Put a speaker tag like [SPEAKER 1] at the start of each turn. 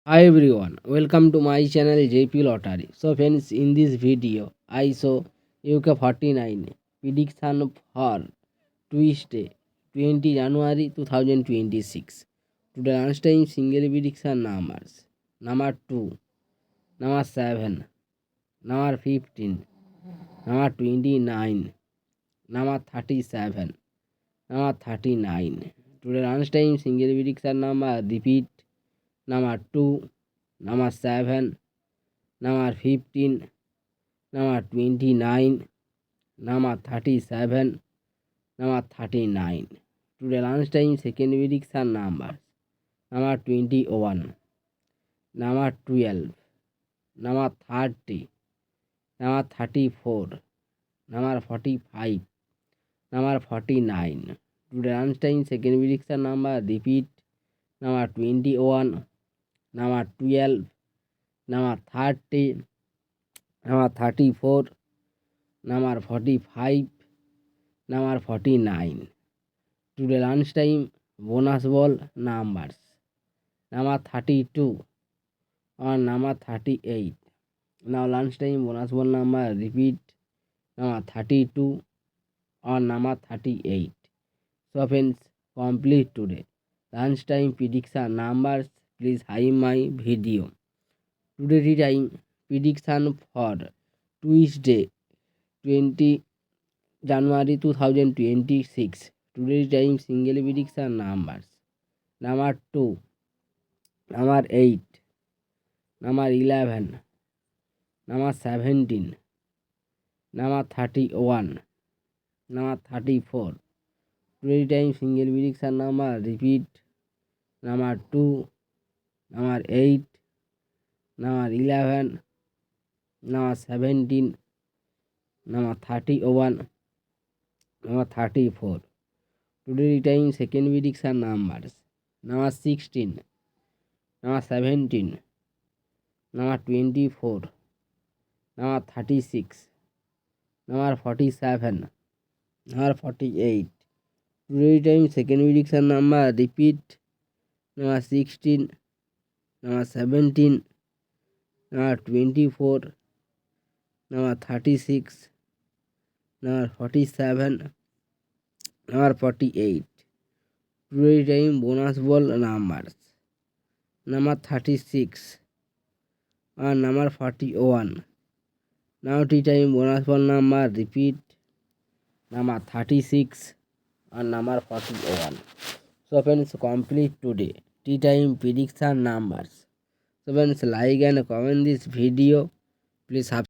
[SPEAKER 1] Hi everyone, welcome to my channel JP Lottery. So friends, in this video, I show UK 49 prediction for Tuesday 20 January 2026. Today lunchtime single prediction numbers. Number 2, number 7, number 15, number 29, number 37, number 39. Today lunchtime single prediction number repeat number 2, number 7, number 15, number 29, number 37, number 39. Today lunchtime second prediction numbers. Number 21, number 12, number 30, number 34, number 45, number 49. Today lunchtime second prediction number repeat number 21, number 12, number 30, number 34, number 45, number 49. Today lunchtime bonus ball numbers. Number 32 or number 38. Now lunchtime bonus ball number repeat number 32 or number 38. So friends, complete today lunchtime prediction numbers. Please hide my video. Today time prediction for Tuesday 20 January 2026. Today's time single prediction numbers. Number 2, number 8, number 11, number 17, number 31, number 34. Today's time single prediction number repeat number 2, number 8, number 11, number 17, number 31, number 34. Today time second prediction numbers. Number 16, number 17, number 24, number 36, number 47, number 48. Today time second prediction number repeat number 16, number 17, number 24, number 36, number 47, number 48. Today time bonus ball numbers. Number 36 or number 41. Now tea time bonus ball number repeat number 36 and number 41. So friends, complete today tea time prediction numbers. So friends, like and comment this video. Please subscribe.